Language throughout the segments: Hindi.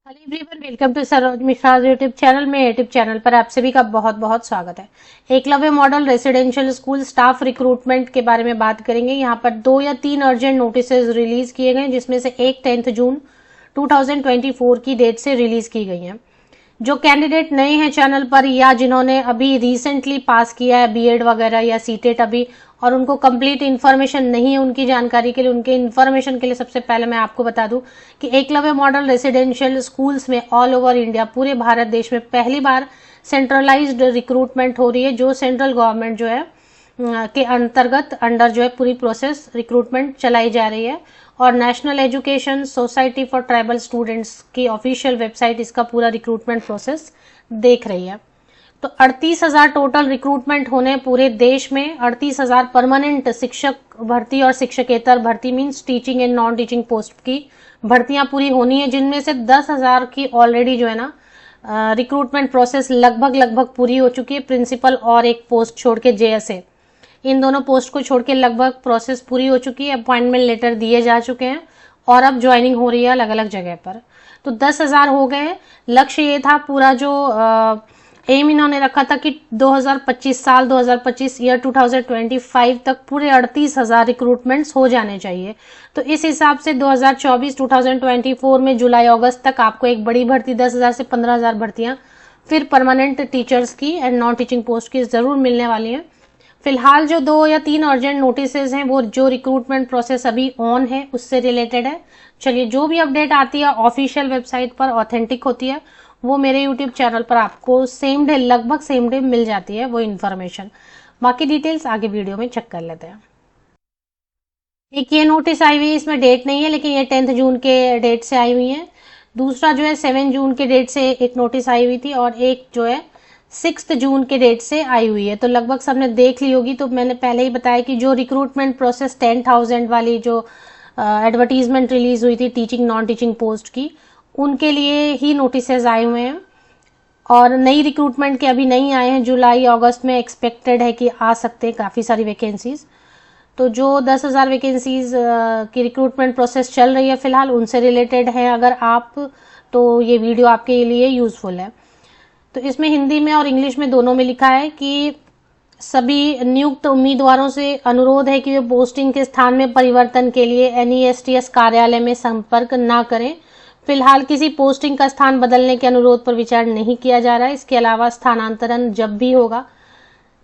Hello everyone, welcome to Saroj Mishra YouTube channel में। यूट्यूब चैनल पर आप सभी का बहुत बहुत स्वागत है। Eklavya model residential school staff recruitment के बारे में बात करेंगे। यहाँ पर 2 या 3 अर्जेंट नोटिसेज रिलीज किए गए, जिसमें से एक 10 जून 2024 की डेट से रिलीज की गई है। जो कैंडिडेट नए हैं चैनल पर या जिन्होंने अभी रिसेंटली पास किया है बीएड वगैरह या सीटेट अभी, और उनको कंप्लीट इन्फॉर्मेशन नहीं है, उनकी जानकारी के लिए, उनके इन्फॉर्मेशन के लिए सबसे पहले मैं आपको बता दूं कि एकलव्य मॉडल रेसिडेंशियल स्कूल्स में ऑल ओवर इंडिया, पूरे भारत देश में पहली बार सेंट्रलाइज्ड रिक्रूटमेंट हो रही है, जो सेंट्रल गवर्नमेंट जो है के अंतर्गत अंडर जो है पूरी प्रोसेस रिक्रूटमेंट चलाई जा रही है। और national education society for tribal students की ऑफिशियल वेबसाइट इसका पूरा रिक्रूटमेंट प्रोसेस देख रही है। तो 38,000 टोटल रिक्रूटमेंट होने पूरे देश में। 38,000 परमानेंट शिक्षक भर्ती और शिक्षकेतर भर्ती means teaching and non teaching post की भर्तियां पूरी होनी है, जिनमें से 10,000 की ऑलरेडी जो है ना रिक्रूटमेंट प्रोसेस लगभग पूरी हो चुकी है। प्रिंसिपल और एक पोस्ट छोड़ के जेएसए, इन दोनों पोस्ट को छोड़ के लगभग प्रोसेस पूरी हो चुकी है। अपॉइंटमेंट लेटर दिए जा चुके हैं और अब ज्वाइनिंग हो रही है अलग अलग जगह पर। तो 10,000 हो गए। लक्ष्य ये था, पूरा जो एम इन्होंने रखा था कि 2025 ईयर 2025 तक पूरे 38,000 रिक्रूटमेंट्स हो जाने चाहिए। तो इस हिसाब से 2024 में जुलाई अगस्त तक आपको एक बड़ी भर्ती 10,000 से 15,000 भर्तियां फिर परमानेंट टीचर्स की एंड नॉन टीचिंग पोस्ट की जरूर मिलने वाली हैं। फिलहाल जो 2 या 3 अर्जेंट नोटिसेज हैं, वो जो रिक्रूटमेंट प्रोसेस अभी ऑन है उससे रिलेटेड है। चलिए, जो भी अपडेट आती है ऑफिशियल वेबसाइट पर, ऑथेंटिक होती है, वो मेरे यूट्यूब चैनल पर आपको सेम डे, लगभग सेम डे मिल जाती है वो इन्फॉर्मेशन। बाकी डिटेल्स आगे वीडियो में चेक कर लेते हैं। एक ये नोटिस आई हुई है, इसमें डेट नहीं है, लेकिन ये 10 जून के डेट से आई हुई है। दूसरा जो है 7 जून के डेट से एक नोटिस आई हुई थी, और एक जो है 6 जून के डेट से आई हुई है। तो लगभग सबने देख ली होगी। तो मैंने पहले ही बताया कि जो रिक्रूटमेंट प्रोसेस 10,000 वाली जो एडवर्टीजमेंट रिलीज हुई थी टीचिंग नॉन टीचिंग पोस्ट की, उनके लिए ही नोटिसेज आए हुए हैं। और नई रिक्रूटमेंट के अभी नहीं आए हैं। जुलाई अगस्त में एक्सपेक्टेड है कि आ सकते हैं काफ़ी सारी वैकेंसीज। तो जो 10,000 वैकेंसीज की रिक्रूटमेंट प्रोसेस चल रही है फिलहाल, उनसे रिलेटेड है अगर आप, तो ये वीडियो आपके लिए यूजफुल है। तो इसमें हिंदी में और इंग्लिश में दोनों में लिखा है कि सभी नियुक्त उम्मीदवारों से अनुरोध है कि वे पोस्टिंग के स्थान में परिवर्तन के लिए एनईएसटीएस कार्यालय में संपर्क ना करें। फिलहाल किसी पोस्टिंग का स्थान बदलने के अनुरोध पर विचार नहीं किया जा रहा है। इसके अलावा स्थानांतरण जब भी होगा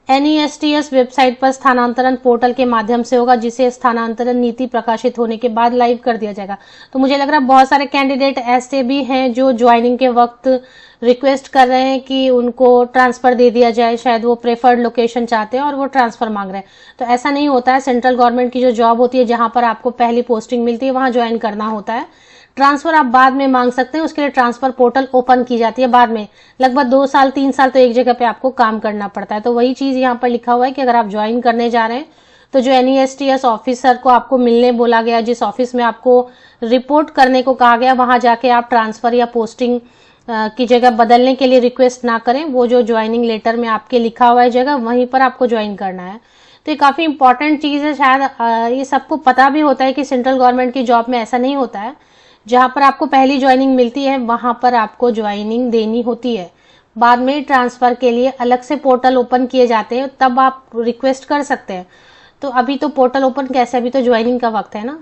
एनईएसटीएस वेबसाइट पर स्थानांतरण पोर्टल के माध्यम से होगा, जिसे स्थानांतरण नीति प्रकाशित होने के बाद लाइव कर दिया जाएगा। तो मुझे लग रहा है बहुत सारे कैंडिडेट ऐसे भी हैं जो ज्वाइनिंग के वक्त रिक्वेस्ट कर रहे हैं कि उनको ट्रांसफर दे दिया जाए, शायद वो प्रेफर्ड लोकेशन चाहते हैं और वो ट्रांसफर मांग रहे हैं। तो ऐसा नहीं होता है। सेंट्रल गवर्नमेंट की जो जॉब होती है, जहां पर आपको पहली पोस्टिंग मिलती है, वहां ज्वाइन करना होता है। ट्रांसफर आप बाद में मांग सकते हैं, उसके लिए ट्रांसफर पोर्टल ओपन की जाती है बाद में। लगभग 2 साल 3 साल तो एक जगह पे आपको काम करना पड़ता है। तो वही चीज यहाँ पर लिखा हुआ है कि अगर आप ज्वाइन करने जा रहे हैं, तो जो एनईएसटीएस ऑफिसर को आपको मिलने बोला गया, जिस ऑफिस में आपको रिपोर्ट करने को कहा गया, वहां जाके आप ट्रांसफर या पोस्टिंग की जगह बदलने के लिए रिक्वेस्ट ना करें। वो जो ज्वाइनिंग लेटर में आपके लिखा हुआ है जगह, वहीं पर आपको ज्वाइन करना है। तो ये काफी इंपॉर्टेंट चीज है। शायद ये सबको पता भी होता है कि सेंट्रल गवर्नमेंट की जॉब में ऐसा नहीं होता है। जहां पर आपको पहली ज्वाइनिंग मिलती है, वहां पर आपको ज्वाइनिंग देनी होती है। बाद में ट्रांसफर के लिए अलग से पोर्टल ओपन किए जाते हैं, तब आप रिक्वेस्ट कर सकते हैं। तो अभी तो पोर्टल ओपन कैसे, अभी तो ज्वाइनिंग का वक्त है ना।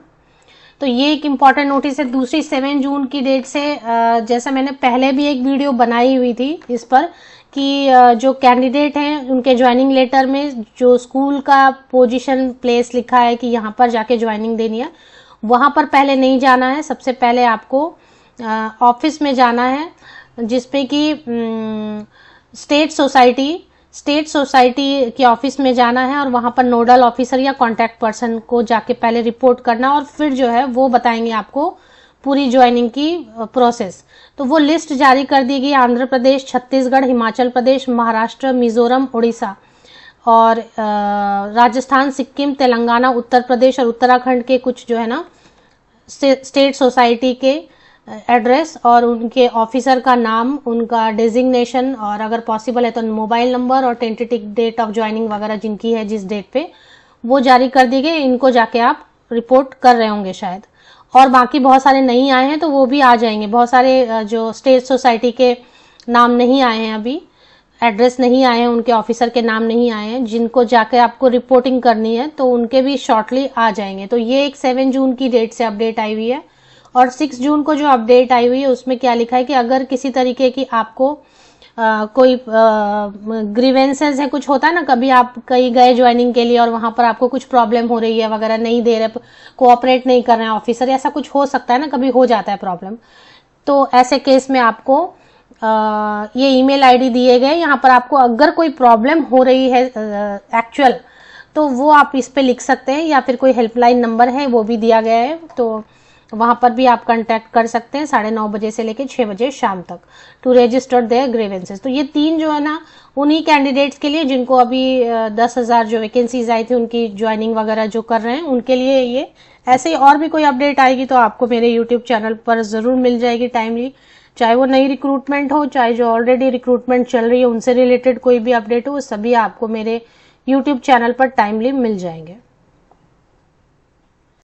तो ये एक इम्पॉर्टेंट नोटिस है। दूसरी 7 जून की डेट से, जैसा मैंने पहले भी एक वीडियो बनाई हुई थी इस पर, कि जो कैंडिडेट हैं उनके ज्वाइनिंग लेटर में जो स्कूल का पोजीशन प्लेस लिखा है कि यहाँ पर जाके ज्वाइनिंग देनी है, वहां पर पहले नहीं जाना है। सबसे पहले आपको ऑफिस में जाना है, जिसपे कि स्टेट सोसाइटी के ऑफिस में जाना है, और वहां पर नोडल ऑफिसर या कांटेक्ट पर्सन को जाके पहले रिपोर्ट करना, और फिर जो है वो बताएंगे आपको पूरी ज्वाइनिंग की प्रोसेस। तो वो लिस्ट जारी कर दी गई। आंध्र प्रदेश, छत्तीसगढ़, हिमाचल प्रदेश, महाराष्ट्र, मिजोरम, उड़ीसा और राजस्थान, सिक्किम, तेलंगाना, उत्तर प्रदेश और उत्तराखंड के कुछ जो है ना स्टेट सोसाइटी के एड्रेस और उनके ऑफिसर का नाम, उनका डेजिग्नेशन, और अगर पॉसिबल है तो मोबाइल नंबर और टेंटेटिव डेट ऑफ ज्वाइनिंग वगैरह जिनकी है जिस डेट पे, वो जारी कर दी गई। इनको जाके आप रिपोर्ट कर रहे होंगे शायद। और बाकी बहुत सारे नहीं आए हैं तो वो भी आ जाएंगे। बहुत सारे जो स्टेट सोसाइटी के नाम नहीं आए हैं, अभी एड्रेस नहीं आए हैं, उनके ऑफिसर के नाम नहीं आए हैं, जिनको जाके आपको रिपोर्टिंग करनी है तो उनके भी शॉर्टली आ जाएंगे। तो ये एक 7 जून की डेट से अपडेट आई हुई है। और 6 जून को जो अपडेट आई हुई है उसमें क्या लिखा है कि अगर किसी तरीके की आपको कोई ग्रीवेंसेस है, कुछ होता है ना, कभी आप कहीं गए ज्वाइनिंग के लिए और वहां पर आपको कुछ प्रॉब्लम हो रही है वगैरह, नहीं दे रहे, कोऑपरेट नहीं कर रहे हैं ऑफिसर, ऐसा कुछ हो सकता है ना, कभी हो जाता है प्रॉब्लम। तो ऐसे केस में आपको ये ईमेल आईडी दिए गए, यहाँ पर आपको अगर कोई प्रॉब्लम हो रही है एक्चुअल, तो वो आप इस पे लिख सकते हैं, या फिर कोई हेल्पलाइन नंबर है वो भी दिया गया है, तो वहां पर भी आप कांटेक्ट कर सकते हैं 9:30 बजे से लेकर 6 बजे शाम तक टू रजिस्टर देयर ग्रीवेंसेस। तो ये 3 जो है ना, उन्हीं कैंडिडेट्स के लिए जिनको अभी 10,000 जो वैकेंसीज आई थी उनकी ज्वाइनिंग वगैरह जो कर रहे हैं उनके लिए ये। ऐसे ही और भी कोई अपडेट आएगी तो आपको मेरे यूट्यूब चैनल पर जरूर मिल जाएगी टाइमली, चाहे वो नई रिक्रूटमेंट हो, चाहे जो ऑलरेडी रिक्रूटमेंट चल रही है उनसे रिलेटेड कोई भी अपडेट हो, वो सभी आपको मेरे यूट्यूब चैनल पर टाइमली मिल जाएंगे।